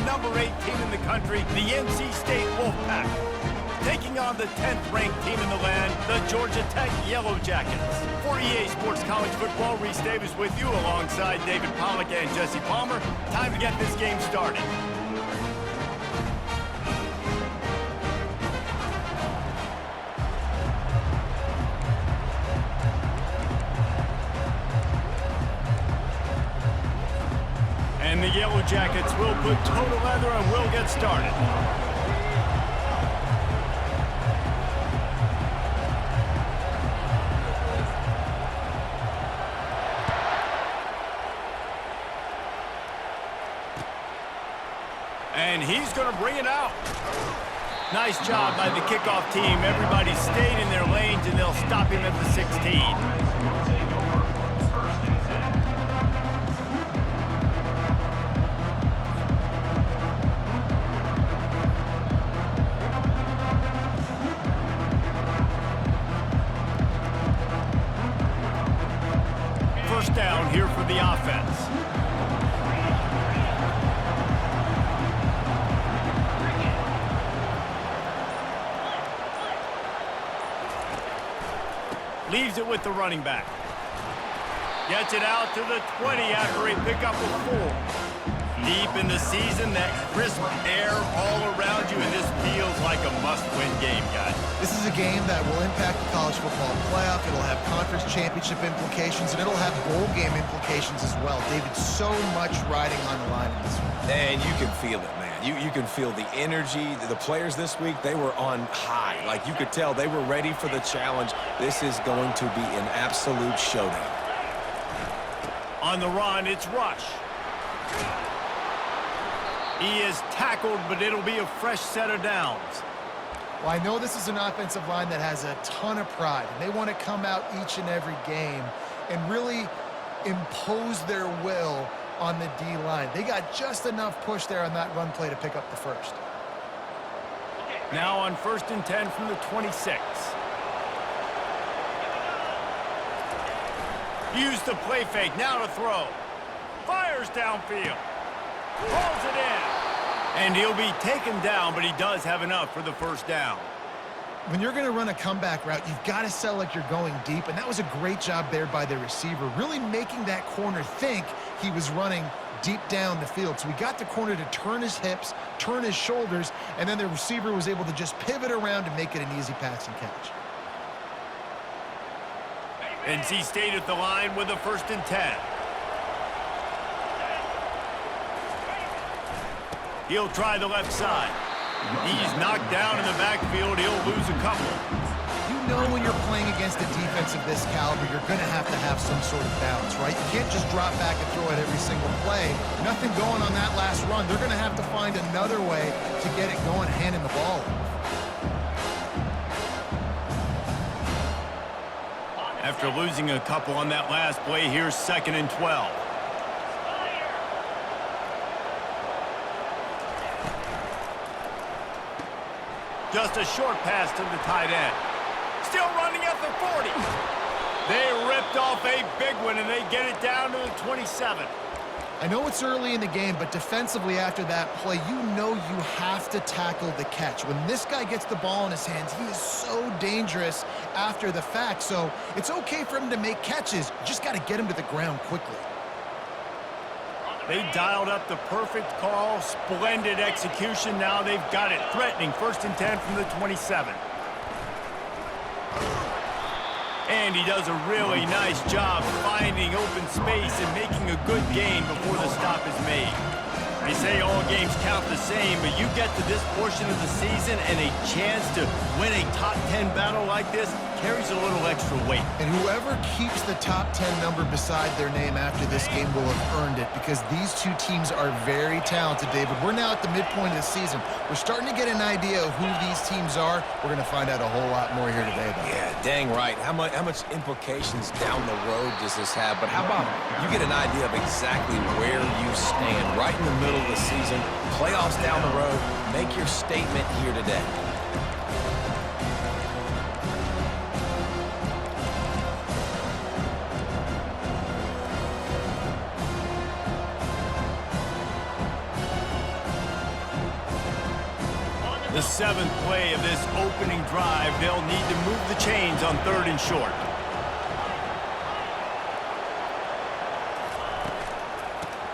number 8 team in the country, the NC State Wolfpack, taking on the 10th-ranked team in the land, the Georgia Tech Yellow Jackets. For EA Sports College Football, Reese Davis with you alongside David Pollack and Jesse Palmer. Time to get this game started. And the Yellow Jackets will put total leather and will get started. And he's going to bring it out. Nice job by the kickoff team. Everybody stayed in their lanes, and they'll stop him at the 16. First down here for the offense. Leaves it with the running back. Gets it out to the 20 after a pickup of 4. Deep in the season, that crisp air all around you, and this feels like a must-win game, guys. This is a game that will impact the college football playoff. It'll have conference championship implications, and it'll have bowl game implications as well. David, so much riding on the line in this one. And you can feel it, man. You can feel the energy. The players this week, they were on high. Like, you could tell they were ready for the challenge. This is going to be an absolute showdown. On the run, it's Rush. He is tackled, but it'll be a fresh set of downs. Well, I know this is an offensive line that has a ton of pride, and they want to come out each and every game and really impose their will on the D-line. They got just enough push there on that run play to pick up the first. Now on 1st and 10 from the 26. Use the play fake, now to throw. Fires downfield. Pulls it in. And he'll be taken down, but he does have enough for the first down. When you're going to run a comeback route, you've got to sell like you're going deep, and that was a great job there by the receiver, really making that corner think he was running deep down the field. So we got the corner to turn his hips, turn his shoulders, and then the receiver was able to just pivot around and make it an easy pass and catch. NC State at the line with a 1st and 10. He'll try the left side. He's knocked down in the backfield. He'll lose a couple. You know when you're playing against a defense of this caliber, you're going to have some sort of balance, right? You can't just drop back and throw it every single play. Nothing going on that last run. They're going to have to find another way to get it going, handing the ball. After losing a couple on that last play, here's 2nd and 12. Just a short pass to the tight end. Still running at the 40. They ripped off a big one, and they get it down to the 27. I know it's early in the game, but defensively after that play, you know you have to tackle the catch. When this guy gets the ball in his hands, he is so dangerous after the fact. So it's okay for him to make catches. You just got to get him to the ground quickly. They dialed up the perfect call. Splendid execution. Now they've got it. Threatening 1st and 10 from the 27. And he does a really nice job finding open space and making a good gain before the stop is made. They say all games count the same, but you get to this portion of the season and a chance to win a top 10 battle like this carries a little extra weight. And whoever keeps the top 10 number beside their name after this game will have earned it, because these two teams are very talented, David. We're now at the midpoint of the season. We're starting to get an idea of who these teams are. We're going to find out a whole lot more here today, though. Yeah, dang right. How much implications down the road does this have? But how about you get an idea of exactly where you stand right in the middle of the season, playoffs down the road, make your statement here today. The 7th play of this opening drive, they'll need to move the chains on 3rd and short.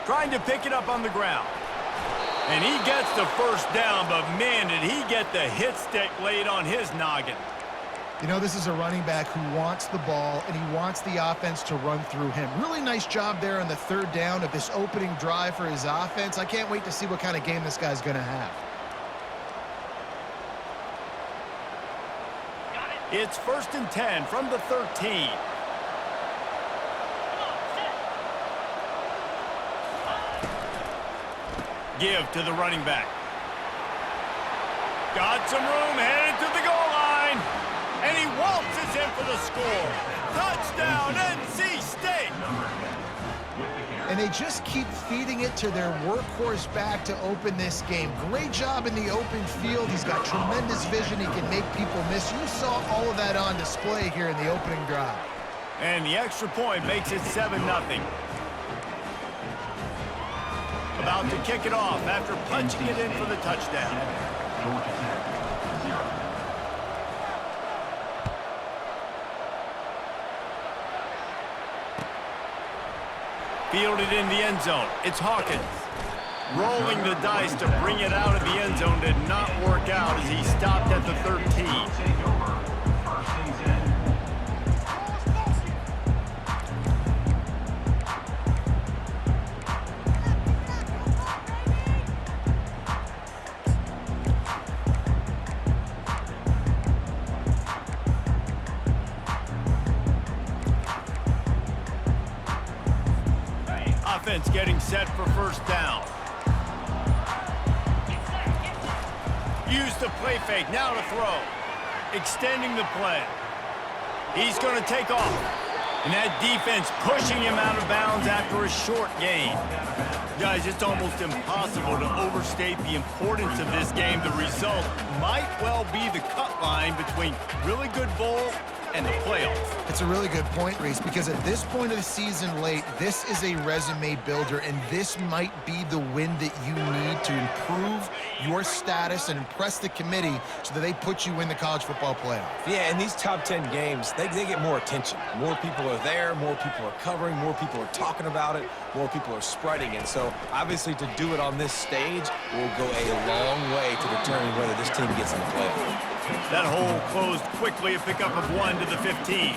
Trying to pick it up on the ground. And he gets the first down, but man, did he get the hit stick laid on his noggin. You know, this is a running back who wants the ball, and he wants the offense to run through him. Really nice job there on the 3rd down of this opening drive for his offense. I can't wait to see what kind of game this guy's going to have. It's 1st and 10 from the 13. Give to the running back. Got some room, headed to the goal line. And he waltzes in for the score. Touchdown, NC State. And they just keep feeding it to their workhorse back to open this game. Great job in the open field. He's got tremendous vision. He can make people miss. You saw all of that on display here in the opening drive. And the extra point makes it 7-0. About to kick it off after punching it in for the touchdown. Fielded in the end zone. It's Hawkins. Rolling the dice to bring it out of the end zone did not work out as he stopped at the 13. Offense getting set for 1st down. Use the play fake, now to throw. Extending the play. He's going to take off. And that defense pushing him out of bounds after a short gain. Guys, it's almost impossible to overstate the importance of this game. The result might well be the cut line between really good bowl and the playoffs. It's a really good point, Reese, because at this point of the season late, this is a resume builder, and this might be the win that you need to improve your status and impress the committee so that they put you in the college football playoff. Yeah, in these top 10 games, they get more attention. More people are there, more people are covering, more people are talking about it, more people are spreading it. So obviously to do it on this stage will go a long way to determine whether this team gets in the playoff. That hole closed quickly, a pickup of 1 to the 15.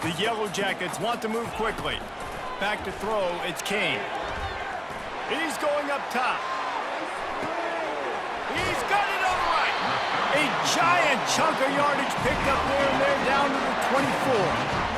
The Yellow Jackets want to move quickly. Back to throw, it's Kane. He's going up top. He's got it on the right. A giant chunk of yardage picked up there, and they're down to the 24.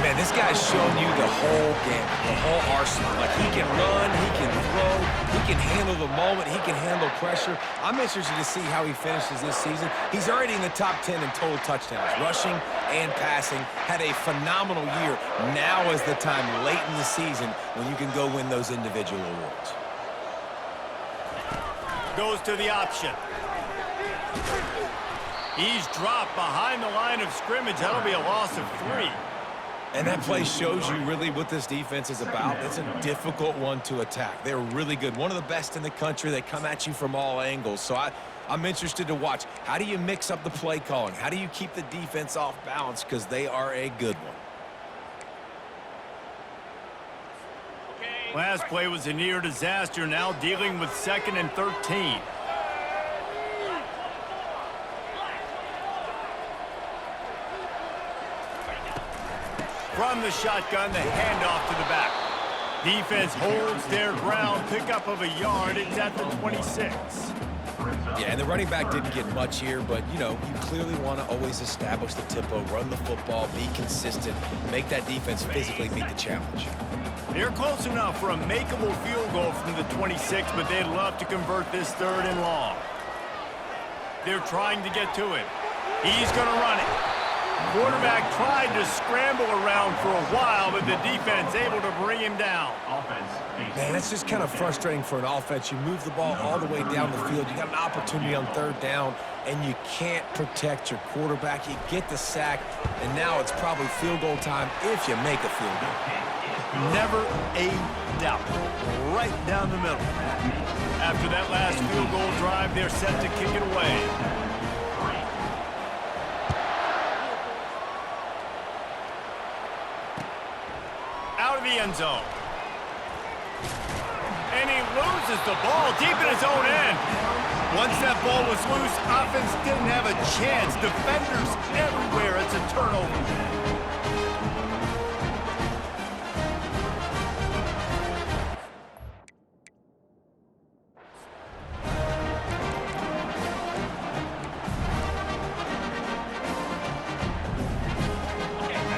Man, this guy's showing you the whole game, the whole arsenal. Like, he can run, he can throw, he can handle the moment, he can handle pressure. I'm interested to see how he finishes this season. He's already in the top 10 in total touchdowns, rushing and passing. Had a phenomenal year. Now is the time late in the season when you can go win those individual awards. Goes to the option. He's dropped behind the line of scrimmage. That'll be a loss of 3. And that play shows you really what this defense is about. It's a difficult one to attack. They're really good. One of the best in the country. They come at you from all angles. So I'm interested to watch. How do you mix up the play calling? How do you keep the defense off balance? Because they are a good one. Last play was a near disaster. Now dealing with 2nd and 13. From the shotgun, the handoff to the back. Defense holds their ground, pickup of a yard. It's at the 26. Yeah, and the running back didn't get much here, but, you know, you clearly want to always establish the tempo, run the football, be consistent, make that defense physically meet the challenge. They're close enough for a makeable field goal from the 26, but they'd love to convert this 3rd and long. They're trying to get to it. He's going to run it. Quarterback tried to scramble around for a while, but the defense able to bring him down. Man, that's just kind of frustrating for an offense. You move the ball all the way down the field. You got an opportunity on 3rd down, and you can't protect your quarterback. You get the sack, and now it's probably field goal time if you make a field goal. Never a doubt. Right down the middle. After that last field goal drive, they're set to kick it away. Out of the end zone. And he loses the ball deep in his own end. Once that ball was loose, offense didn't have a chance. Defenders everywhere. It's a turnover.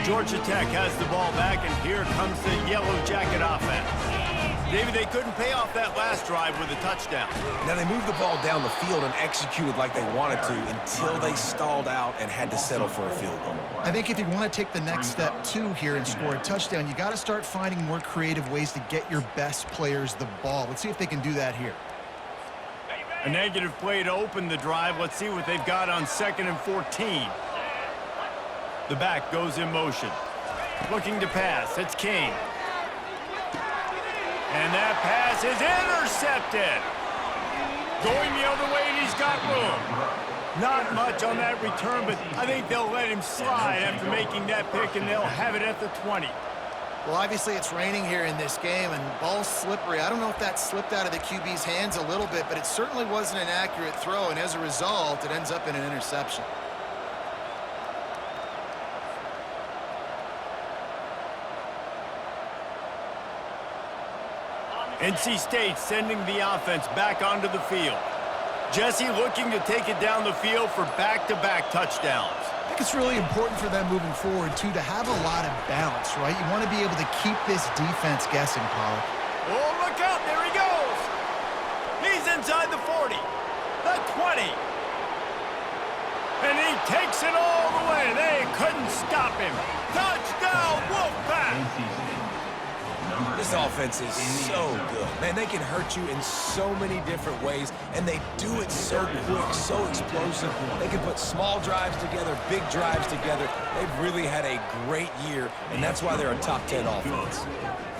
Georgia Tech has the ball back, and here comes the Yellow Jacket offense. David, they couldn't pay off that last drive with a touchdown. Now, they moved the ball down the field and executed like they wanted to until they stalled out and had to settle for a field goal. I think if you want to take the next step, too, here and score a touchdown, you got to start finding more creative ways to get your best players the ball. Let's see if they can do that here. A negative play to open the drive. Let's see what they've got on 2nd and 14. The back goes in motion. Looking to pass. It's King. And that pass is intercepted. Going the other way, and he's got room. Not much on that return, but I think they'll let him slide after making that pick, and they'll have it at the 20. Well, obviously it's raining here in this game, and the ball's slippery. I don't know if that slipped out of the QB's hands a little bit, but it certainly wasn't an accurate throw, and as a result, it ends up in an interception. NC State sending the offense back onto the field. Jesse looking to take it down the field for back-to-back touchdowns. I think it's really important for them moving forward, too, to have a lot of balance, right? You want to be able to keep this defense guessing, Pollock. Oh, look out. There he goes. He's inside the 40, the 20. And he takes it all the way. They couldn't stop him. Touchdown, Wolfpack. This offense is so good. Man, they can hurt you in so many different ways, and they do it so quick, so explosive. They can put small drives together, big drives together. They've really had a great year, and that's why they're a top 10 offense.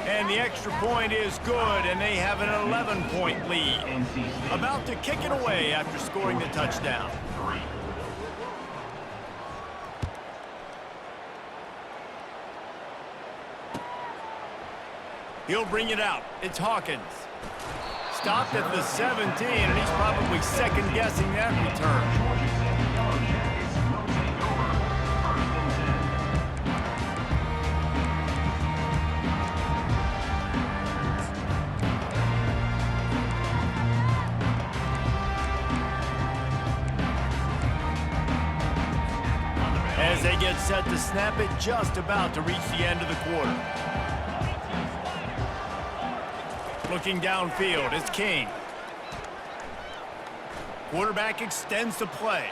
And the extra point is good, and they have an 11-point lead. About to kick it away after scoring the touchdown. He'll bring it out. It's Hawkins. Stopped at the 17, and he's probably second-guessing that return. As they get set to snap it, just about to reach the end of the quarter. Looking downfield, it's King. Quarterback extends the play.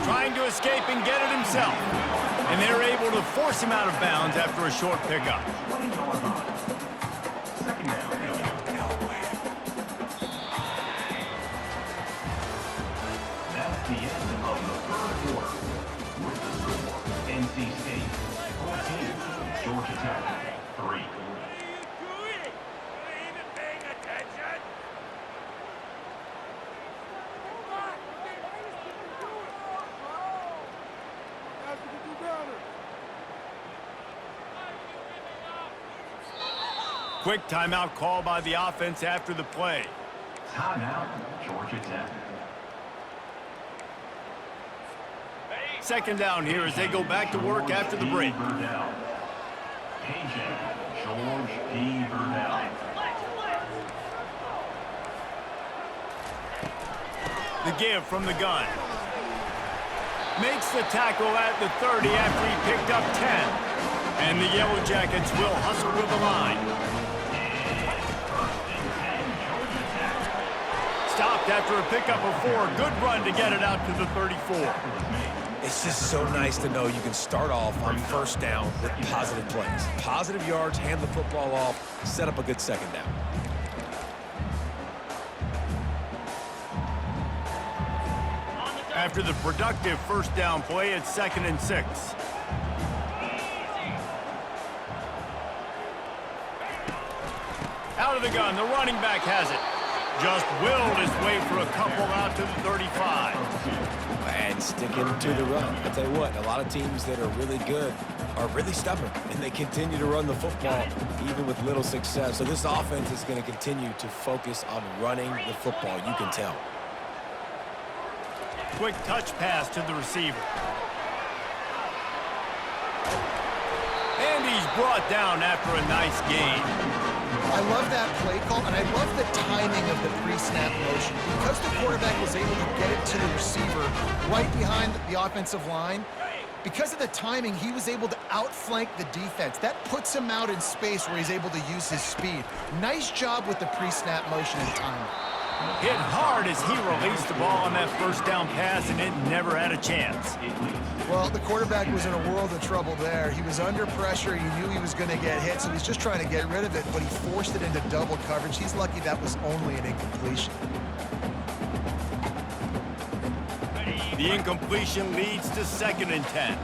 Trying to escape and get it himself. And they're able to force him out of bounds after a short pickup. That's the end of the third quarter. With the score, NC State 14, Georgia Tech 3. Quick timeout call by the offense after the play. Timeout, Georgia Tech. Second down here as they go back to work after the break. KJ, George P. Burdell. The give from the gun. Makes the tackle at the 30 after he picked up 10. And the Yellow Jackets will hustle to the line. Stopped after a pickup of 4. Good run to get it out to the 34. It's just so nice to know you can start off on first down with positive plays. Positive yards, hand the football off, set up a good second down. After the productive first down play, it's 2nd and 6. Out of the gun, the running back has it. Just willed his way for a couple out to the 35. And sticking to the run. I'll tell you what, a lot of teams that are really good are really stubborn, and they continue to run the football even with little success. So this offense is going to continue to focus on running the football, you can tell. Quick touch pass to the receiver. And he's brought down after a nice gain. I love that play call, and I love the timing of the pre-snap motion. Because the quarterback was able to get it to the receiver right behind the offensive line, because of the timing, he was able to outflank the defense. That puts him out in space where he's able to use his speed. Nice job with the pre-snap motion and timing. Hit hard as he released the ball on that first down pass, and it never had a chance. Well, the quarterback was in a world of trouble there. He was under pressure. He knew he was going to get hit, so he's just trying to get rid of it, but he forced it into double coverage. He's lucky that was only an incompletion. The incompletion leads to 2nd and 10.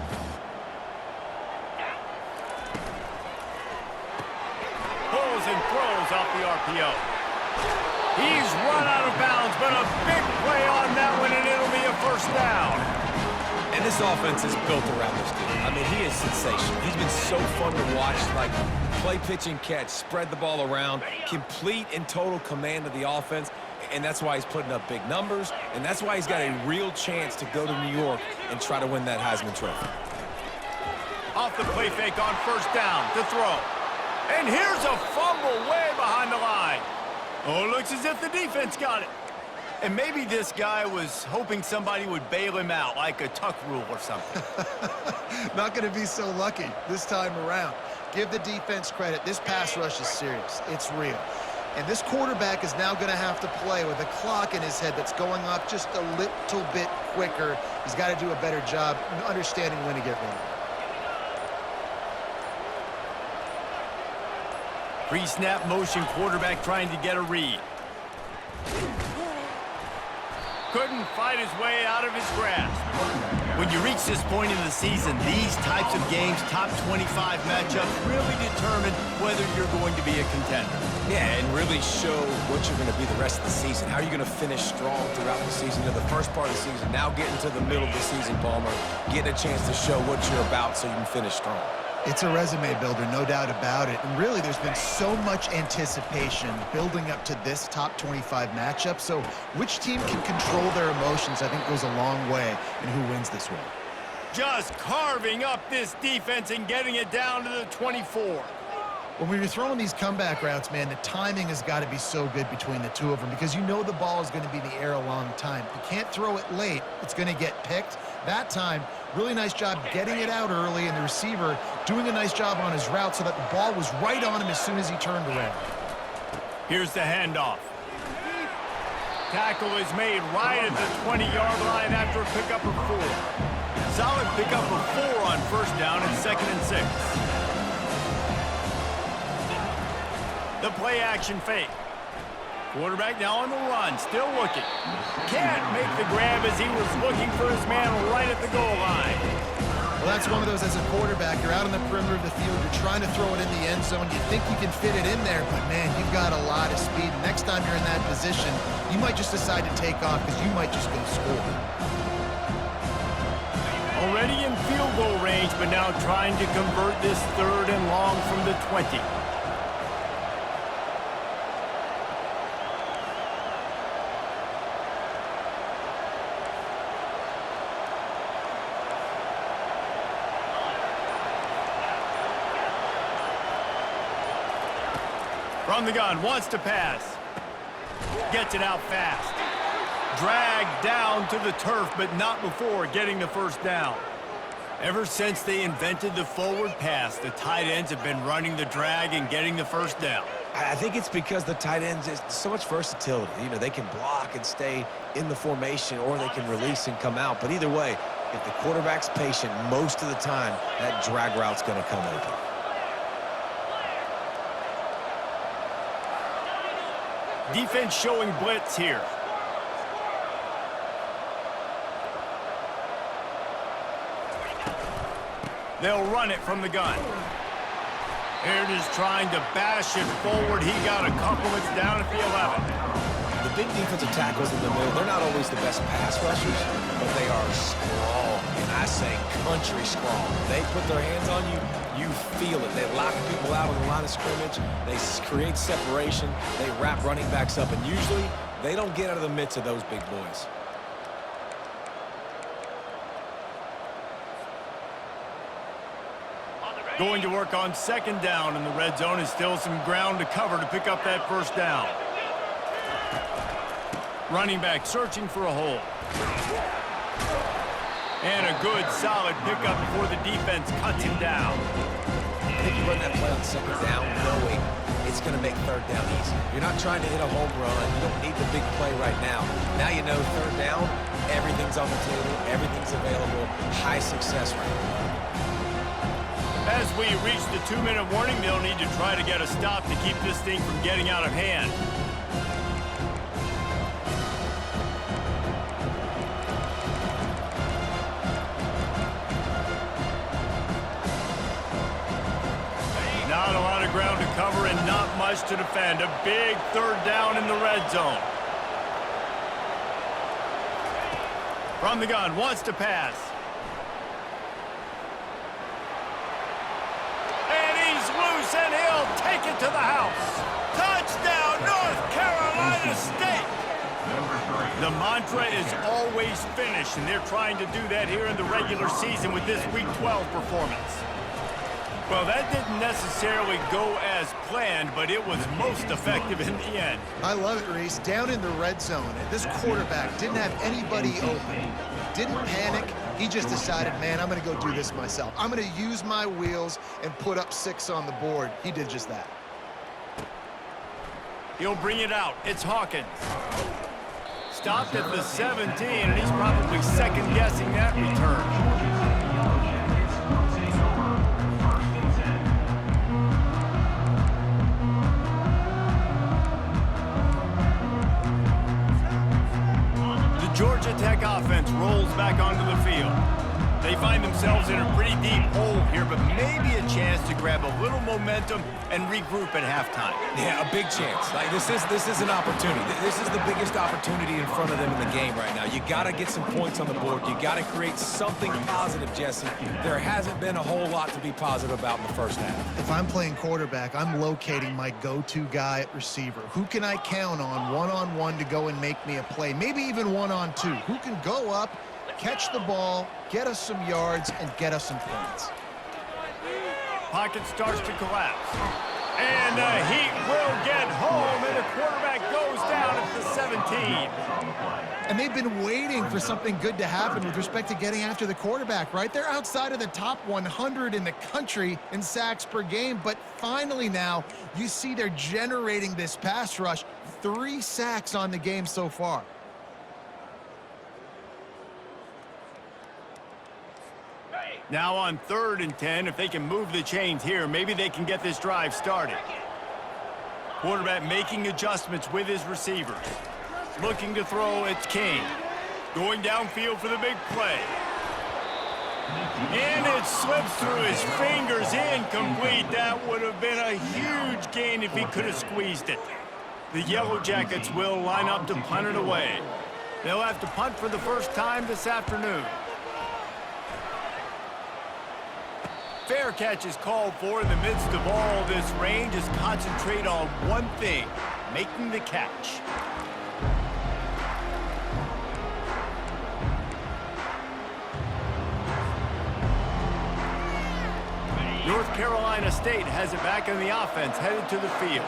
Pulls and throws off the RPO. He's run out of bounds, but a big play on that one, and it'll be a first down. And this offense is built around this dude. I mean, he is sensational. He's been so fun to watch, like play, pitch, and catch, spread the ball around, complete and total command of the offense, and that's why he's putting up big numbers, and that's why he's got a real chance to go to New York and try to win that Heisman Trophy. Off the play fake on first down to throw. And here's a fumble way behind the line. Oh, it looks as if the defense got it. And maybe this guy was hoping somebody would bail him out, like a tuck rule or something. Not going to be so lucky this time around. Give the defense credit. This pass rush is serious. It's real. And this quarterback is now going to have to play with a clock in his head that's going off just a little bit quicker. He's got to do a better job understanding when to get ready. Pre-snap motion, quarterback trying to get a read. Couldn't fight his way out of his grasp. When you reach this point in the season, these types of games, top 25 matchups, really determine whether you're going to be a contender. Yeah, and really show what you're going to be the rest of the season. How are you going to finish strong throughout the season? To the first part of the season, now getting to the middle of the season, Palmer, getting a chance to show what you're about so you can finish strong. It's a resume builder, no doubt about it. And really, there's been so much anticipation building up to this top 25 matchup. So which team can control their emotions, I think, goes a long way in who wins this one. Just carving up this defense and getting it down to the 24. When we were throwing these comeback routes, man, the timing has got to be so good between the two of them because you know the ball is going to be in the air a long time. You can't throw it late. It's going to get picked. That time, really nice job getting it out early, and the receiver doing a nice job on his route so that the ball was right on him as soon as he turned around. Here's the handoff. Tackle is made right at the 20-yard line after a pickup of 4. Solid pickup of 4 on first down and 2nd and 6. The play action fake. Quarterback now on the run, still looking. Can't make the grab as he was looking for his man right at the goal line. Well, that's one of those as a quarterback. You're out on the perimeter of the field. You're trying to throw it in the end zone. You think you can fit it in there, but, man, you've got a lot of speed. Next time you're in that position, you might just decide to take off because you might just go score. Already in field goal range, but now trying to convert this 3rd and long from the 20. From the gun, wants to pass. Gets it out fast. Dragged down to the turf, but not before getting the first down. Ever since they invented the forward pass, the tight ends have been running the drag and getting the first down. I think it's because the tight ends is so much versatility. You know, they can block and stay in the formation, or they can release and come out. But either way, if the quarterback's patient, most of the time, that drag route's going to come open. Defense showing blitz here. They'll run it from the gun. Here it is trying to bash it forward. He got a couple. It's down at the 11. The big defensive tackles in the middle, they're not always the best pass rushers, but they are strong, and I say country strong. They put their hands on you, you feel it. They lock people out on the line of scrimmage. They create separation. They wrap running backs up, and usually they don't get out of the midst of those big boys. Going to work on second down, and the red zone is still some ground to cover to pick up that first down. Running back searching for a hole. And a good, solid pickup before the defense cuts him down. I think you run that play on second down knowing it's going to make third down easy. You're not trying to hit a home run. You don't need the big play right now. Now you know third down, everything's on the table, everything's available, high success rate. As we reach the 2-minute warning, they'll need to try to get a stop to keep this thing from getting out of hand. Not a lot of ground to cover and not much to defend. A big third down in the red zone. From the gun, wants to pass. And he'll take it to the house. Touchdown, North Carolina State! The mantra is always finish, and they're trying to do that here in the regular season with this Week 12 performance. Well, that didn't necessarily go as planned, but it was most effective in the end. I love it, Reese. Down in the red zone, this quarterback didn't have anybody open. Didn't panic. He just decided, man, I'm going to go do this myself. I'm going to use my wheels and put up 6 on the board. He did just that. He'll bring it out. It's Hawkins. Stopped at the 17, and he's probably second-guessing that return. Georgia Tech offense rolls back onto the field. They find themselves in a pretty deep hole here, but maybe a chance to grab a little momentum and regroup at halftime. Yeah, a big chance. Like this is an opportunity. This is the biggest opportunity in front of them in the game right now. You got to get some points on the board. You got to create something positive, Jesse. There hasn't been a whole lot to be positive about in the first half. If I'm playing quarterback, I'm locating my go-to guy at receiver. Who can I count on one-on-one to go and make me a play? Maybe even one-on-two. Who can go up, catch the ball, get us some yards, and get us some points. Pocket starts to collapse. And the Heat will get home, and the quarterback goes down at the 17. And they've been waiting for something good to happen with respect to getting after the quarterback, right? They're outside of the top 100 in the country in sacks per game, but finally now you see they're generating this pass rush. 3 sacks on the game so far. Now on 3rd and 10, if they can move the chains here, maybe they can get this drive started. Quarterback making adjustments with his receivers. Looking to throw, it's King. Going downfield for the big play. And it slips through his fingers, incomplete. That would have been a huge gain if he could have squeezed it. The Yellow Jackets will line up to punt it away. They'll have to punt for the first time this afternoon. Fair catch is called for. In the midst of all this rain, just concentrate on one thing, making the catch. North Carolina State has it back in the offense, headed to the field.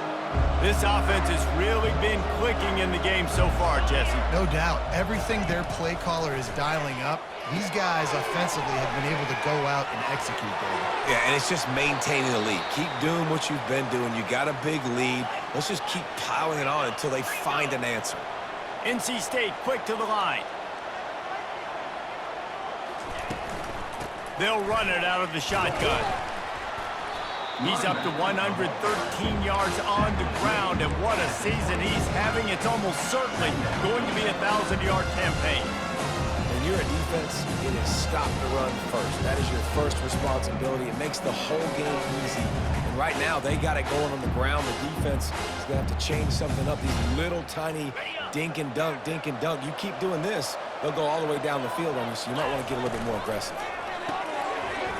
This offense has really been clicking in the game so far, Jesse. No doubt. Everything their play caller is dialing up, these guys offensively have been able to go out and execute there. Yeah, and it's just maintaining the lead. Keep doing what you've been doing. You got a big lead. Let's just keep piling it on until they find an answer. NC State quick to the line. They'll run it out of the shotgun. He's up to 113 yards on the ground, and what a season he's having. It's almost certainly going to be a 1,000-yard campaign. And you're a defense, it is stop the run first. That is your first responsibility. It makes the whole game easy. And right now, they got it going on the ground. The defense is going to have to change something up. These little tiny dink and dunk, dink and dunk. You keep doing this, they'll go all the way down the field on you, so you might want to get a little bit more aggressive.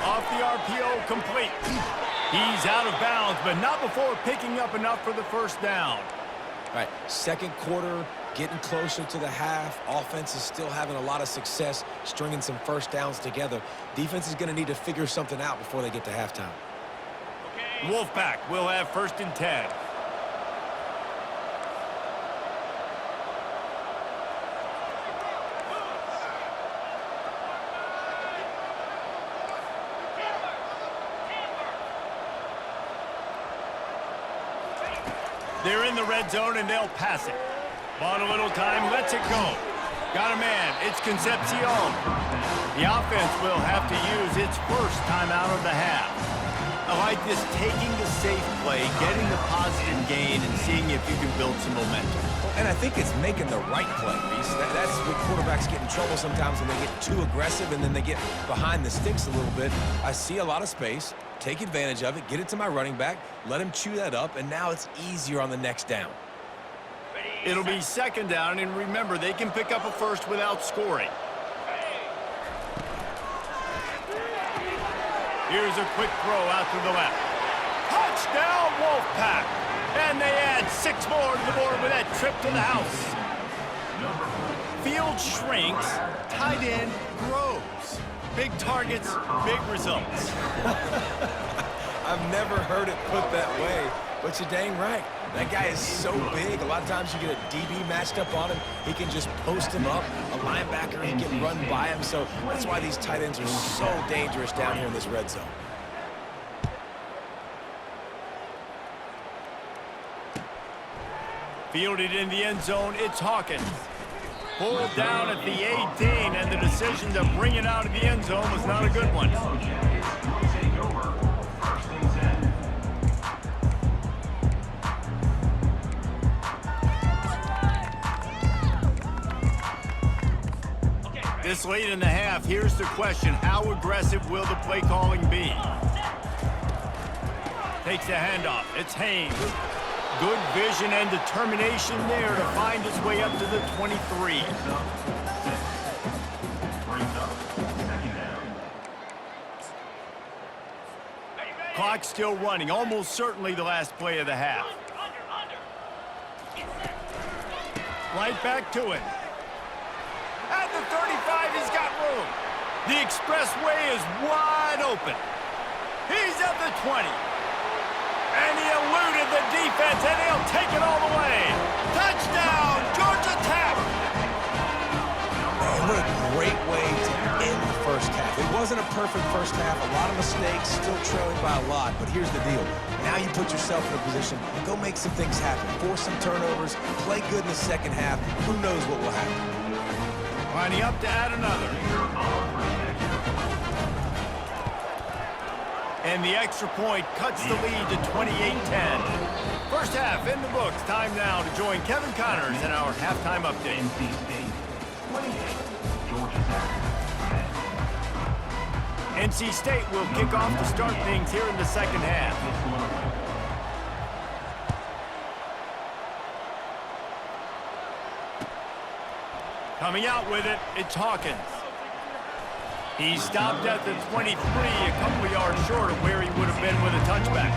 Off the RPO, complete. He's out of bounds, but not before picking up enough for the first down. All right, second quarter, getting closer to the half. Offense is still having a lot of success stringing some first downs together. Defense is going to need to figure something out before they get to halftime. Wolfpack will have 1st and 10. They're in the red zone, and they'll pass it. Bought a little time, lets it go. Got a man, it's Concepcion. The offense will have to use its first timeout of the half. I like this, taking the safe play, getting the positive gain, and seeing if you can build some momentum. And I think it's making the right play, Reese. That's what quarterbacks get in trouble sometimes when they get too aggressive and then they get behind the sticks a little bit. I see a lot of space. Take advantage of it, get it to my running back, let him chew that up, and now it's easier on the next down. It'll be 2nd down, and remember, they can pick up a first without scoring. Here's a quick throw out to the left. Touchdown, Wolfpack! And they add 6 more to the board with that trip to the house. Field shrinks, tight end grows. Big targets, big results. I've never heard it put that way, but you're dang right. That guy is so big. A lot of times you get a DB matched up on him. He can just post him up. A linebacker can get run by him. So that's why these tight ends are so dangerous down here in this red zone. Fielded in the end zone, it's Hawkins. Pulled down at the 18, and the decision to bring it out of the end zone was not a good one. This late in the half, here's the question. How aggressive will the play calling be? Takes the handoff. It's Haynes. Good vision and determination there to find his way up to the 23. Clock still running. Almost certainly the last play of the half. Right back to it. At the 35, he's got room. The expressway is wide open. He's at the 20. And he eluded the defense, and he'll take it all the way. Touchdown, Georgia Tech. Man, what a great way to end the first half. It wasn't a perfect first half. A lot of mistakes, still trailing by a lot. But here's the deal. Now you put yourself in a position, go make some things happen. Force some turnovers, play good in the second half. Who knows what will happen. Lining up to add another. And the extra point cuts the lead to 28-10. First half in the books. Time now to join Kevin Connors in our halftime update. NC State 28, Georgia Tech. NC State will kick off to start things here in the second half. Coming out with it, it's Hawkins. He stopped at the 23, a couple of yards short of where he would have been with a touchback.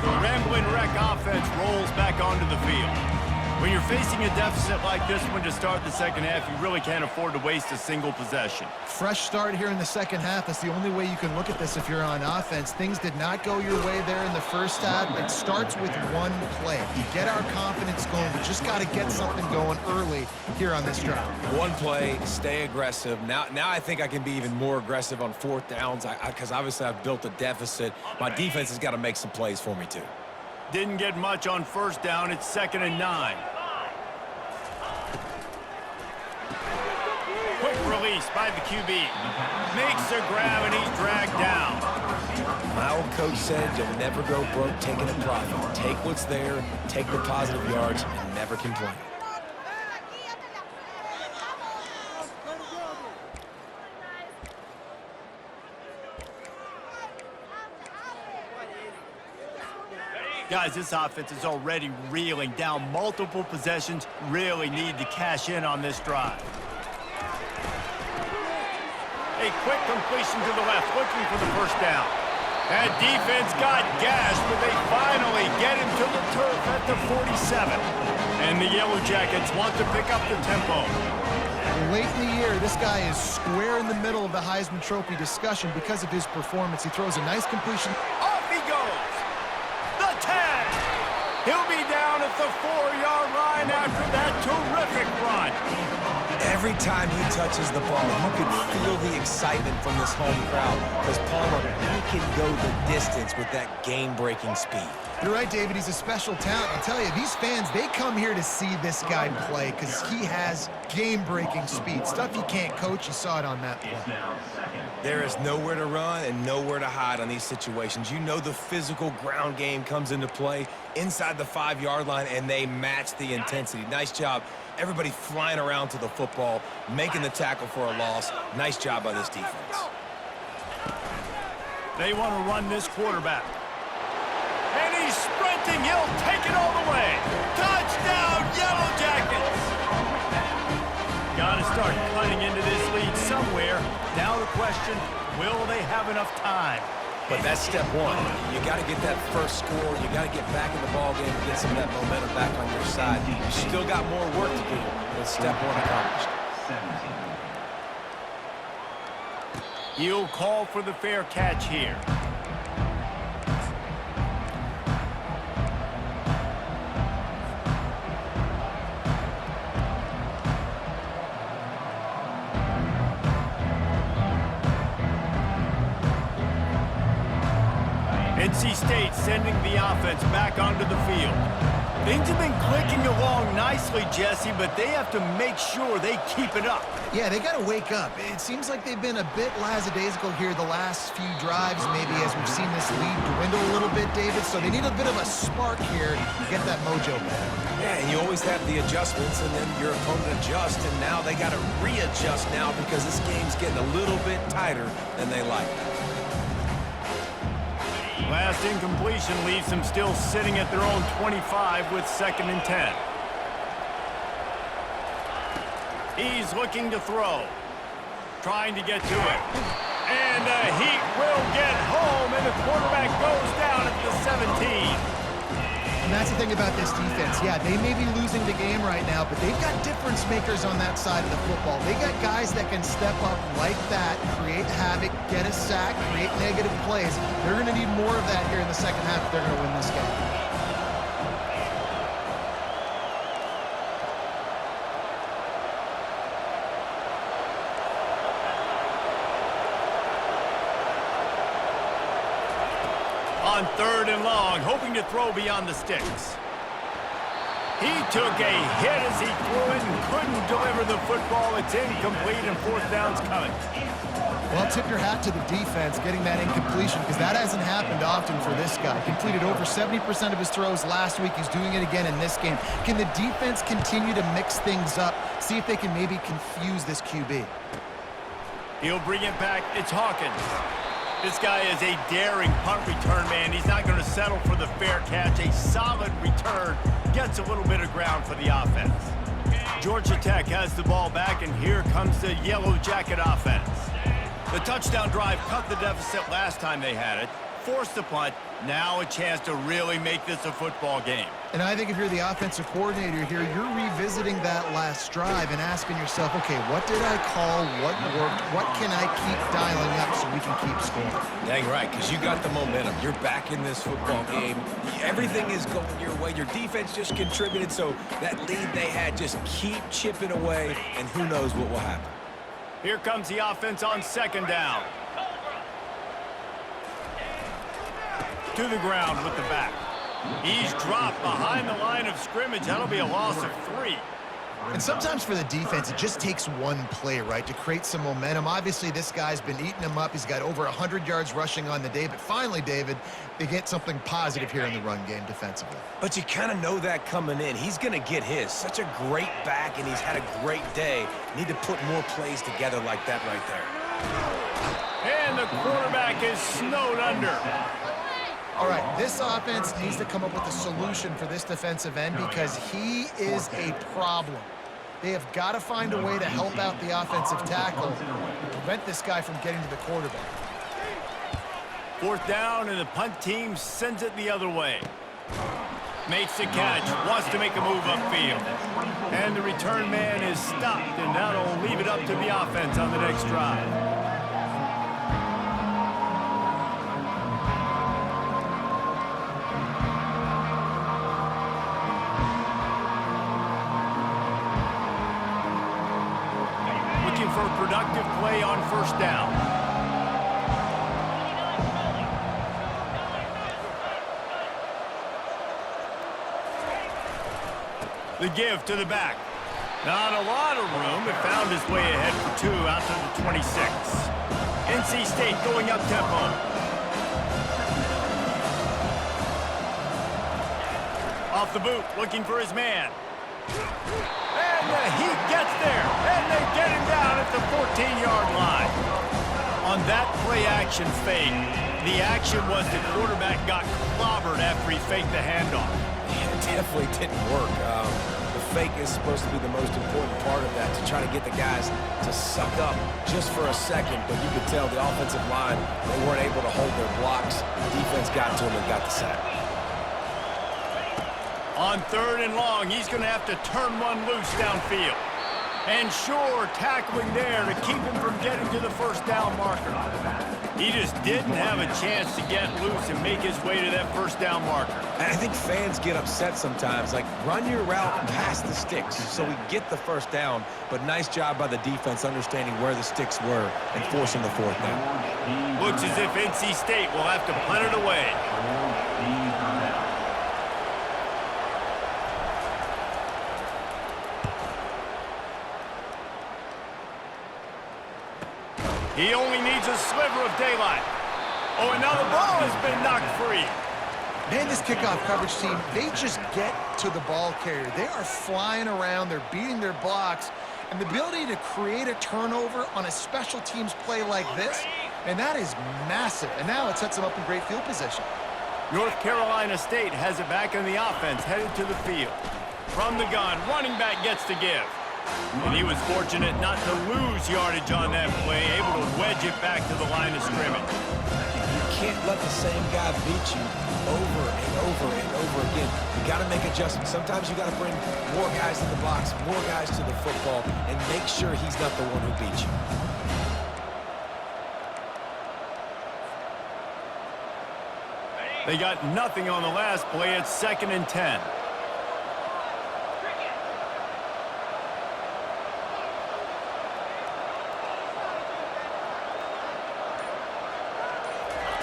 The Rambling Wreck offense rolls back onto the field. When you're facing a deficit like this one to start the second half, you really can't afford to waste a single possession. Fresh start here in the second half. That's the only way you can look at this if you're on offense. Things did not go your way there in the first half. It starts with one play. You get our confidence going. We just got to get something going early here on this drive. One play, stay aggressive. Now I think I can be even more aggressive on 4th downs because obviously I've built a deficit. My defense has got to make some plays for me too. Didn't get much on 1st down. It's 2nd and 9. Quick release by the QB. Makes the grab, and he's dragged down. My old coach said you'll never go broke taking a profit. Take what's there, take the positive yards, and never complain. Guys, this offense is already reeling down multiple possessions. Really need to cash in on this drive. A quick completion to the left, looking for the first down. That defense got gashed, but they finally get him to the turf at the 47. And the Yellow Jackets want to pick up the tempo. Late in the year, this guy is square in the middle of the Heisman Trophy discussion because of his performance. He throws a nice completion. Off he goes. The 10. He'll be down at the 4-yard line after that terrific run. Every time he touches the ball, you can feel the excitement from this home crowd because Palmer, he can go the distance with that game-breaking speed. You're right, David. He's a special talent. I'll tell you, these fans, they come here to see this guy play because he has game-breaking speed. Stuff you can't coach. You saw it on that play. There is nowhere to run and nowhere to hide on these situations. You know the physical ground game comes into play inside the 5-yard line, and they match the intensity. Nice job. Everybody flying around to the football, making the tackle for a loss. Nice job by this defense. They want to run this quarterback. And he's sprinting. He'll take it all the way. Touchdown, Yellow Jackets! Got to start cutting into this lead somewhere. Now the question, will they have enough time? But that's step one. You got to get that first score. You got to get back in the ball game and get some of that momentum back on your side. You still got more work to do, but step one accomplished. He'll call for the fair catch here. NC State sending the offense back onto the field. Things have been clicking along nicely, Jesse, but they have to make sure they keep it up. Yeah, they got to wake up. It seems like they've been a bit lackadaisical here the last few drives, maybe as we've seen this lead dwindle a little bit, David. So they need a bit of a spark here to get that mojo back. Yeah, and you always have the adjustments, and then your opponent adjusts, and now they got to readjust now because this game's getting a little bit tighter than they like. Last incompletion leaves them still sitting at their own 25 with 2nd and 10. He's looking to throw. Trying to get to it. And the Heat will get home, and the quarterback goes down at the 17. And that's the thing about this defense. Yeah, they may be losing the game right now, but they've got difference makers on that side of the football. They got guys that can step up like that, create havoc, get a sack, create negative plays. They're going to need more of that here in the second half if they're going to win this game. On 3rd and long, hoping to throw beyond the sticks. He took a hit as he threw it and couldn't deliver the football. It's incomplete, and 4th down's coming. Well, tip your hat to the defense getting that incompletion because that hasn't happened often for this guy. Completed over 70% of his throws last week. He's doing it again in this game. Can the defense continue to mix things up, see if they can maybe confuse this QB? He'll bring it back. It's Hawkins. This guy is a daring punt return man. He's not going to settle for the fair catch. A solid return. Gets a little bit of ground for the offense. Georgia Tech has the ball back, and here comes the Yellow Jacket offense. The touchdown drive cut the deficit last time they had it. Forced the punt. Now a chance to really make this a football game. And I think if you're the offensive coordinator here, you're revisiting that last drive and asking yourself, okay, what did I call? What worked? What can I keep dialing up so we can keep scoring? Dang right, because you got the momentum. You're back in this football game. Everything is going your way. Your defense just contributed, so that lead they had, just keep chipping away, and who knows what will happen. Here comes the offense on 2nd down. To the ground with the back. He's dropped behind the line of scrimmage. That'll be a loss of 3. And sometimes for the defense, it just takes one play, right, to create some momentum. Obviously, this guy's been eating him up. He's got over 100 yards rushing on the day. But finally, David, they get something positive here in the run game defensively. But you kind of know that coming in. He's going to get his. Such a great back, and he's had a great day. Need to put more plays together like that right there. And the quarterback is snowed under. All right, this offense needs to come up with a solution for this defensive end because he is a problem. They have got to find a way to help out the offensive tackle and prevent this guy from getting to the quarterback. 4th down, and the punt team sends it the other way. Makes the catch, wants to make a move upfield. And the return man is stopped, and that'll leave it up to the offense on the next drive. For a productive play on 1st down. The give to the back. Not a lot of room, but found his way ahead for 2 out to the 26. NC State going up tempo. Off the boot, looking for his man. And the heat gets there, and they get him down at the 14-yard line. On that play-action fake, the action was the quarterback got clobbered after he faked the handoff. Yeah, it definitely didn't work. The fake is supposed to be the most important part of that, to try to get the guys to suck up just for a second, but you could tell the offensive line, they weren't able to hold their blocks. Defense got to him and got the sack. On 3rd and long, he's going to have to turn one loose downfield. And sure, tackling there to keep him from getting to the 1st down marker. He just didn't have a chance to get loose and make his way to that 1st down marker. And I think fans get upset sometimes, like run your route past the sticks so we get the 1st down, but nice job by the defense understanding where the sticks were and forcing the 4th down. Looks as if NC State will have to punt it away. He only needs a sliver of daylight. Oh, and now the ball has been knocked free. Man, this kickoff coverage team, they just get to the ball carrier. They are flying around, they're beating their blocks, and the ability to create a turnover on a special teams play like this, and that is massive. And now it sets them up in great field position. North Carolina State has it back on the offense, headed to the field. From the gun, running back gets to give. And he was fortunate not to lose yardage on that play, able to wedge it back to the line of scrimmage. You can't let the same guy beat you over and over and over again. You got to make adjustments. Sometimes you got to bring more guys to the box, more guys to the football, and make sure he's not the one who beat you. They got nothing on the last play. It's 2nd and 10.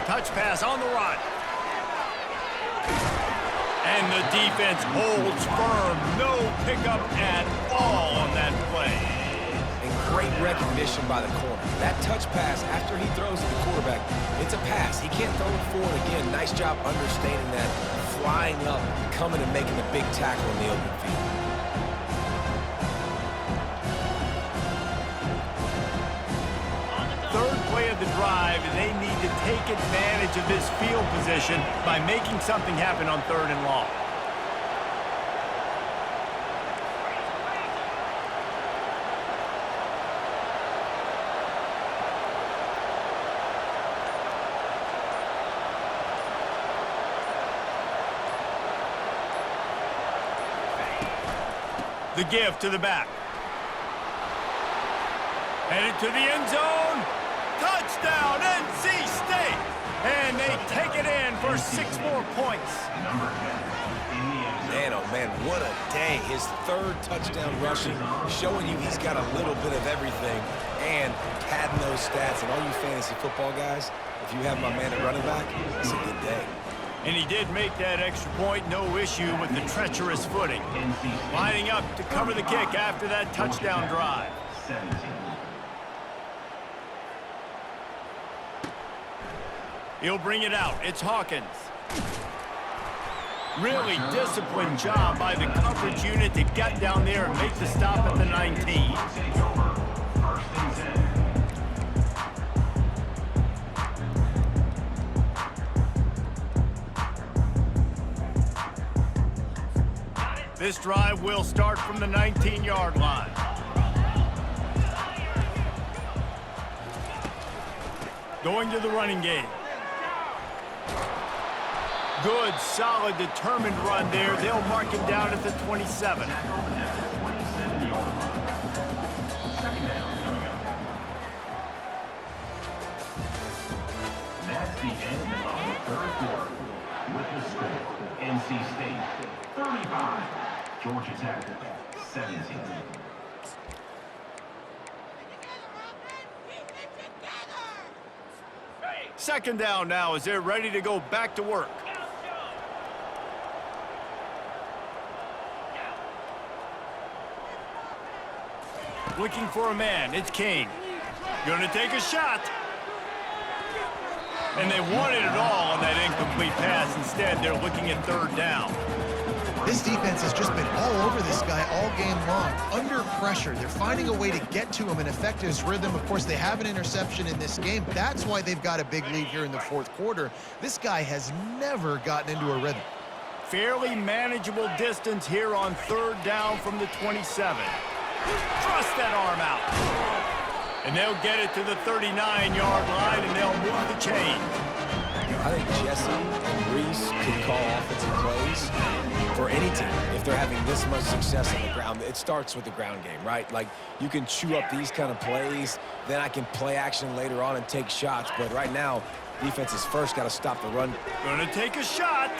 Touch pass on the run. And the defense holds firm. No pickup at all on that play. And great recognition by the corner. That touch pass after he throws to the quarterback, it's a pass. He can't throw it forward again. Nice job understanding that, flying up, coming and making a big tackle in the open field. Third play of the drive, and they need to take advantage of this field position by making something happen on 3rd and long. The give to the back. Headed to the end zone. Touchdown, NC State! And they take it in for 6 more points. Man, oh man, what a day. His 3rd touchdown rushing, showing you he's got a little bit of everything and padding those stats. And all you fantasy football guys, if you have my man at running back, it's a good day. And he did make that extra point, no issue with the treacherous footing. Lining up to cover the kick after that touchdown drive. He'll bring it out. It's Hawkins. Really disciplined job by the coverage unit to get down there and make the stop at the 19. This drive will start from the 19-yard line. Going to the running game. Good, solid, determined run there. They'll mark him down at the 27. That's the end of the third quarter. With the score, NC State 35, Georgia Tech 17. Second down now as they're ready to go back to work. Looking for a man. It's Kane. Going to take a shot. And they wanted it all on that incomplete pass. Instead, they're looking at third down. This defense has just been all over this guy all game long. Under pressure, they're finding a way to get to him and affect his rhythm. Of course, they have an interception in this game. That's why they've got a big lead here in the fourth quarter. This guy has never gotten into a rhythm. Fairly manageable distance here on third down from the 27. Thrust that arm out. And they'll get it to the 39-yard line, and they'll move the chain. I think Jesse and Reese could call offensive plays for any team if they're having this much success on the ground. It starts with the ground game, right? Like, you can chew up these kind of plays, then I can play action later on and take shots. But right now, defense is first got to stop the run. Going to take a shot.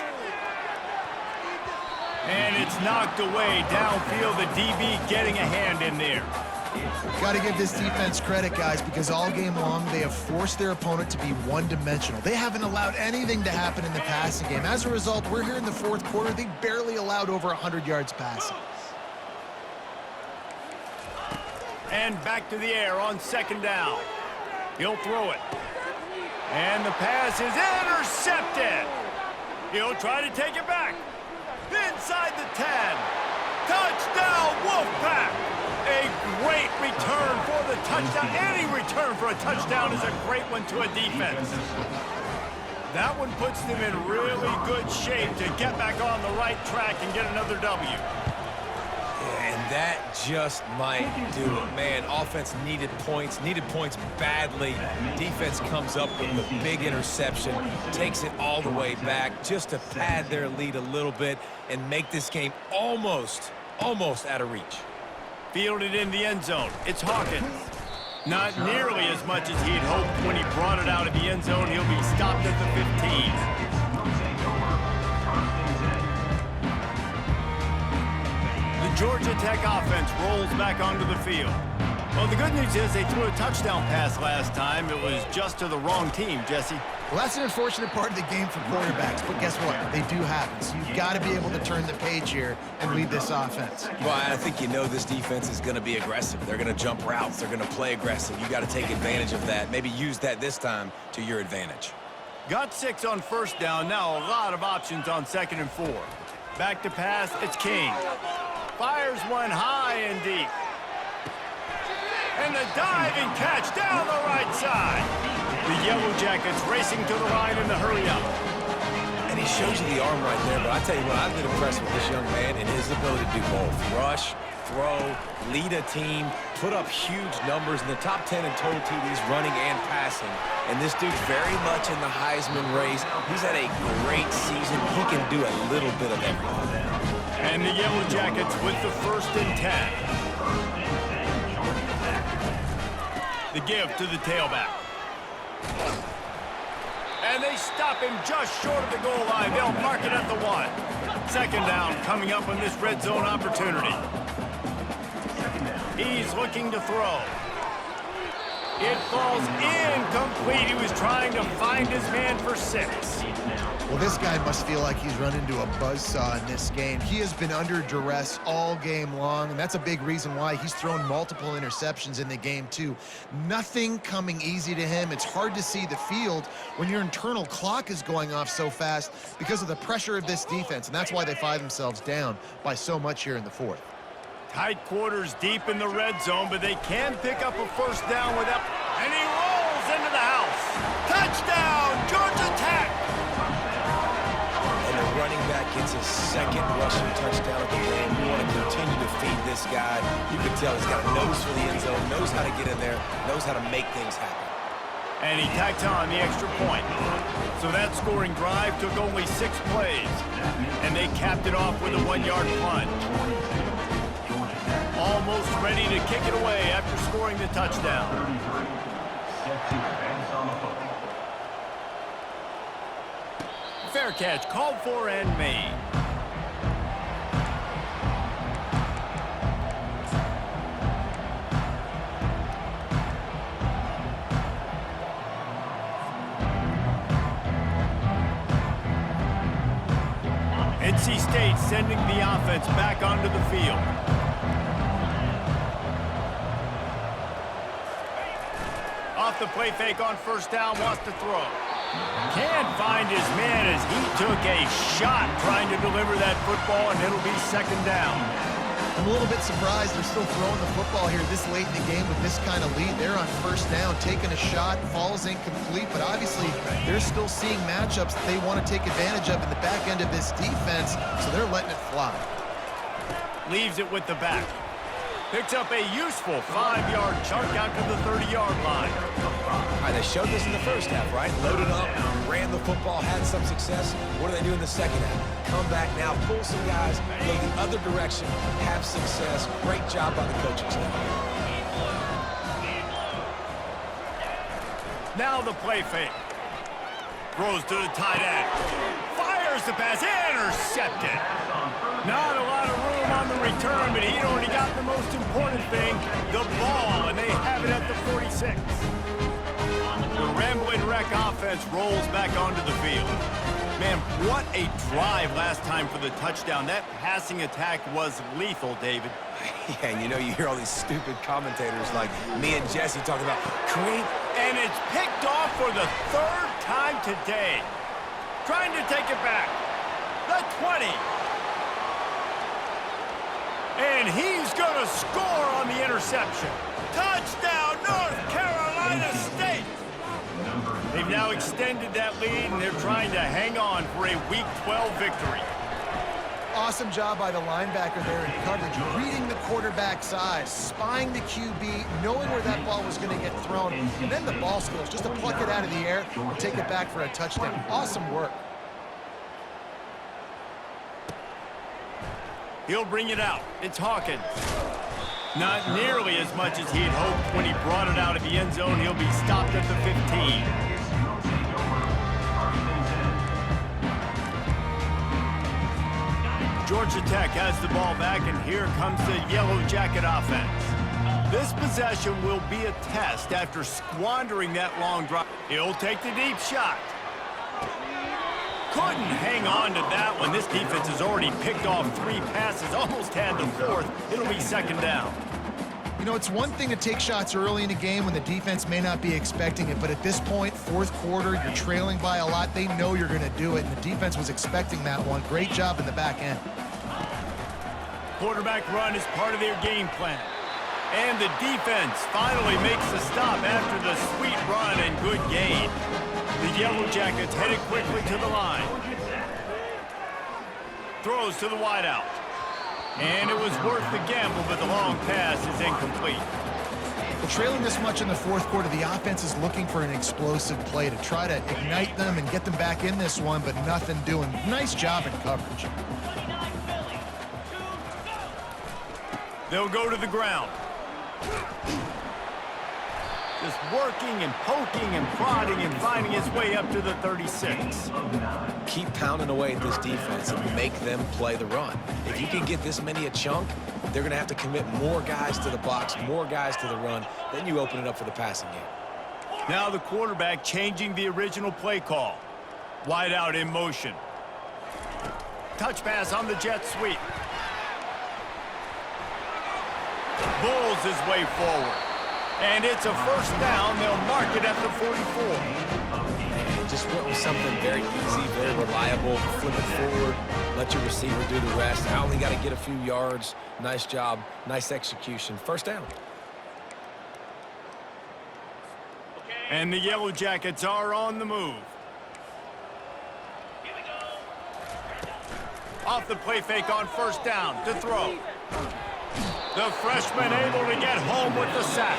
And it's knocked away downfield. The DB getting a hand in there. Got to give this defense credit, guys, because all game long they have forced their opponent to be one-dimensional. They haven't allowed anything to happen in the passing game. As a result, we're here in the fourth quarter. They barely allowed over 100 yards passing. And back to the air on second down. He'll throw it. And the pass is intercepted. He'll try to take it back. Inside the 10. Touchdown, Wolfpack. A great return for the touchdown. Any return for a touchdown is a great one to a defense. That one puts them in really good shape to get back on the right track and get another W. And that just might do it. Man, offense needed points badly. Defense comes up with the big interception, takes it all the way back just to pad their lead a little bit and make this game almost out of reach. Fielded in the end zone. It's Hawkins. Not nearly as much as he'd hoped when he brought it out of the end zone. He'll be stopped at the 15. The Georgia Tech offense rolls back onto the field. Well, the good news is they threw a touchdown pass last time. It was just to the wrong team, Jesse. Well, that's an unfortunate part of the game for quarterbacks, but guess what? They do happen. So you've got to be able to turn the page here and lead this offense. Well, I think you know this defense is going to be aggressive. They're going to jump routes. They're going to play aggressive. You got to take advantage of that. Maybe use that this time to your advantage. Got 6 on first down. Now a lot of options on second and 4. Back to pass. It's King. Fires one high and deep. And the diving catch down the right side. The Yellow Jackets racing to the line in the hurry-up. And he shows you the arm right there, but I tell you what, I've been impressed with this young man and his ability to do both. Rush, throw, lead a team, put up huge numbers in the top 10 in total TDs running and passing. And this dude's very much in the Heisman race. He's had a great season. He can do a little bit of everything. And the Yellow Jackets with the 1st and 10. The give to the tailback. And they stop him just short of the goal line. They'll mark it at the 1. Second down coming up on this red zone opportunity. He's looking to throw. It falls incomplete. He was trying to find his man for 6. Well, this guy must feel like he's run into a buzzsaw in this game. He has been under duress all game long, and that's a big reason why he's thrown multiple interceptions in the game, too. Nothing coming easy to him. It's hard to see the field when your internal clock is going off so fast because of the pressure of this defense, and that's why they find themselves down by so much here in the 4th. Tight quarters deep in the red zone, but they can pick up a first down without... And he rolls into the house. Touchdown, Georgia Tech! And the running back gets That's his second rushing touchdown of the game. You want to continue to feed this guy. You can tell he's got a nose for the end zone, knows how to get in there, knows how to make things happen. And he tacked on the extra point. So that scoring drive took only 6 plays. And they capped it off with a 1-yard punt. Almost ready to kick it away after scoring the touchdown. Fair catch called for and made. NC State sending the offense back onto the field. Off the play fake on first down, wants to throw. Can't find his man as he took a shot trying to deliver that football, and it'll be second down. I'm a little bit surprised they're still throwing the football here this late in the game with this kind of lead. They're on first down, taking a shot, falls incomplete, but obviously they're still seeing matchups that they want to take advantage of in the back end of this defense, so they're letting it fly. Leaves it with the back. Picks up a useful 5-yard chunk out to the 30-yard line. All right, they showed this in the first half, right? Loaded up, ran the football, had some success. What do they do in the second half? Come back now, pull some guys, go the other direction, have success. Great job by the coaching staff. Now the play fake. Throws to the tight end. Fires the pass, intercepted. Not a lot of room on the return, but he'd already got the most important thing, the ball, and they have it at the 46. The Rambling Wreck offense rolls back onto the field. Man, what a drive last time for the touchdown. That passing attack was lethal, David. Yeah, and you know, you hear all these stupid commentators like me and Jesse talking about create. And it's picked off for the 3rd time today. Trying to take it back. The 20. And he's going to score on the interception. Touchdown, North Carolina State. They've now extended that lead, and they're trying to hang on for a Week 12 victory. Awesome job by the linebacker there in coverage, reading the quarterback size, spying the QB, knowing where that ball was going to get thrown, and then the ball skills, just to pluck it out of the air and take it back for a touchdown. Awesome work. He'll bring it out. It's Hawkins. Not nearly as much as he had hoped when he brought it out of the end zone. He'll be stopped at the 15. Georgia Tech has the ball back, and here comes the Yellow Jacket offense. This possession will be a test after squandering that long drive. He'll take the deep shot. Couldn't hang on to that one. This defense has already picked off 3 passes, almost had the 4th. It'll be second down. You know, it's one thing to take shots early in a game when the defense may not be expecting it, but at this point, 4th quarter, you're trailing by a lot. They know you're going to do it, and the defense was expecting that one. Great job in the back end. Quarterback run is part of their game plan. And the defense finally makes the stop after the sweet run and good gain. The Yellow Jackets headed quickly to the line. Throws to the wideout. And it was worth the gamble, but the long pass is incomplete. Well, trailing this much in the 4th quarter, the offense is looking for an explosive play to try to ignite them and get them back in this one, but nothing doing. Nice job in coverage. They'll go to the ground. Just working and poking and prodding and finding his way up to the 36. Keep pounding away at this defense and make them play the run. If you can get this many a chunk, they're going to have to commit more guys to the box, more guys to the run. Then you open it up for the passing game. Now the quarterback changing the original play call. Wide out in motion. Touch pass on the jet sweep. Bulls his way forward. And it's a first down. They'll mark it at the 44. And just went with something very easy, very reliable. Flip it forward. Let your receiver do the rest. I only got to get a few yards. Nice job. Nice execution. First down. And the Yellow Jackets are on the move. Off the play fake on first down to throw. The freshman able to get home with the sack.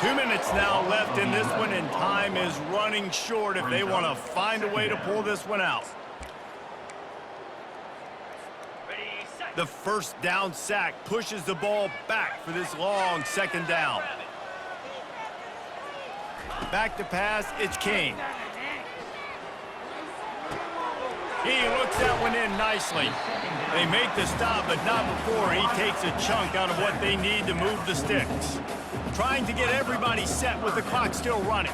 2 minutes now left in this one, and time is running short if they want to find a way to pull this one out. The first down sack pushes the ball back for this long second down. Back to pass, it's King. He looks that one in nicely. They make the stop, but not before he takes a chunk out of what they need to move the sticks. Trying to get everybody set with the clock still running.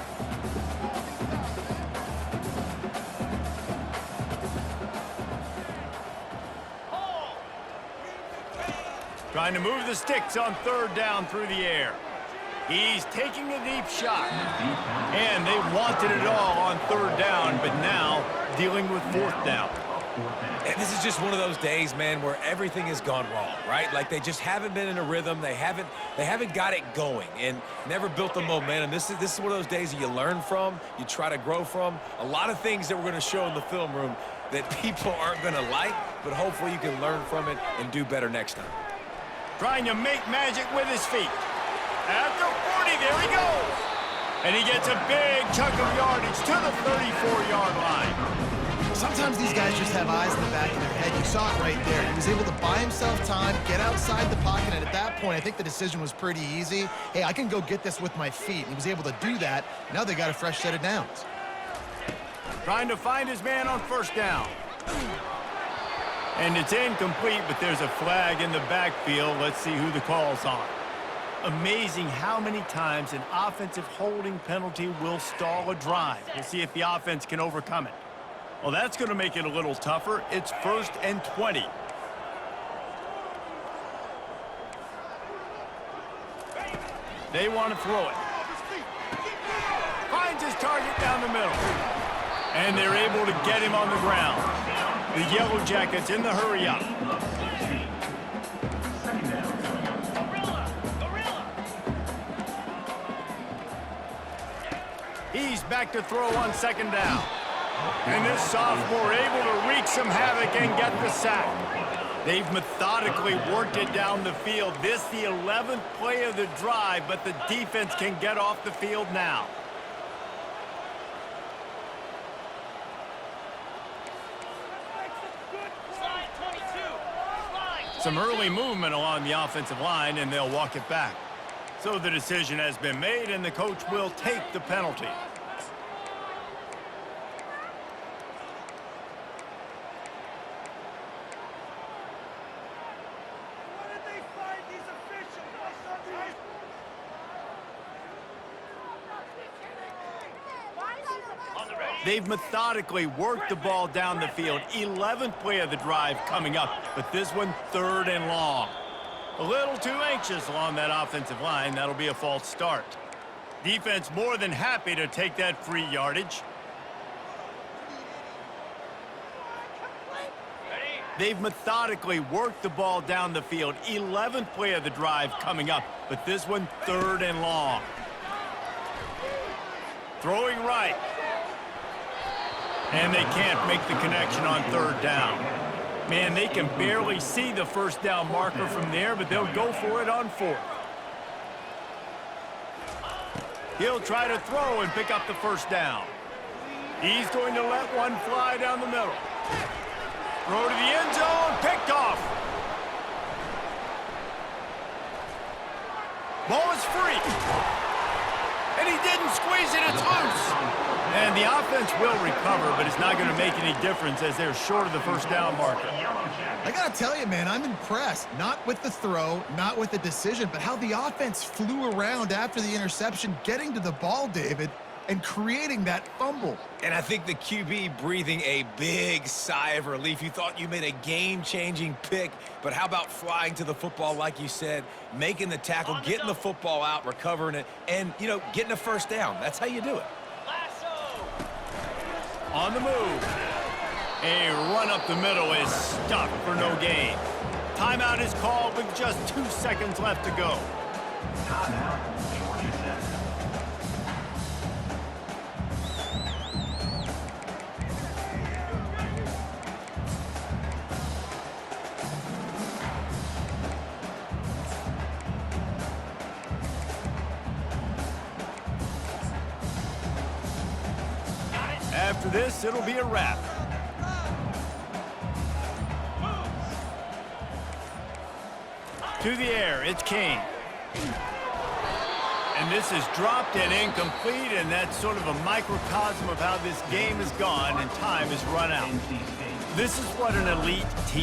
Trying to move the sticks on third down through the air. He's taking a deep shot. And they wanted it all on third down, but now dealing with fourth down. And this is just one of those days, man, where everything has gone wrong, right? Like they just haven't been in a rhythm. They haven't got it going and never built the momentum. This is one of those days that you learn from, you try to grow from. A lot of things that we're going to show in the film room that people aren't going to like, but hopefully you can learn from it and do better next time. Trying to make magic with his feet. After 40, there he goes. And he gets a big chunk of yardage to the 34-yard line. Sometimes these guys just have eyes in the back of their head. You saw it right there. He was able to buy himself time, get outside the pocket, and at that point, I think the decision was pretty easy. Hey, I can go get this with my feet. He was able to do that. Now they got a fresh set of downs. Trying to find his man on first down. And it's incomplete, but there's a flag in the backfield. Let's see who the call's on. Amazing how many times an offensive holding penalty will stall a drive. We'll see if the offense can overcome it. Well, that's going to make it a little tougher. It's 1st and 20. They want to throw it. Finds his target down the middle. And they're able to get him on the ground. The Yellow Jackets in the hurry up. He's back to throw on second down. And this sophomore able to wreak some havoc and get the sack. They've methodically worked it down the field. This the 11th play of the drive, but the defense can get off the field now. Some early movement along the offensive line, and they'll walk it back. So the decision has been made, and the coach will take the penalty. They've methodically worked the ball down the field. 11th play of the drive coming up, but this one 3rd and long. A little too anxious along that offensive line. That'll be a false start. Defense more than happy to take that free yardage. They've methodically worked the ball down the field. 11th play of the drive coming up, but this one 3rd and long. Throwing right. And they can't make the connection on third down. Man, they can barely see the first down marker from there, but they'll go for it on 4th. He'll try to throw and pick up the first down. He's going to let one fly down the middle. Throw to the end zone, picked off. Ball is free. And he didn't squeeze it, it's loose. And the offense will recover, but it's not going to make any difference as they're short of the first down marker. I got to tell you, man, I'm impressed. Not with the throw, not with the decision, but how the offense flew around after the interception, getting to the ball, David, and creating that fumble. And I think the QB breathing a big sigh of relief. You thought you made a game-changing pick, but how about flying to the football, like you said, making the tackle, getting the football out, recovering it, and, you know, getting a first down. That's how you do it. On the move. A run up the middle is stuck for no gain. Timeout is called with just 2 seconds left to go. Timeout, Georgia Tech. After this, it'll be a wrap. To the air, it's Kane. And this is dropped and incomplete, and that's sort of a microcosm of how this game has gone, and time has run out. This is what an elite team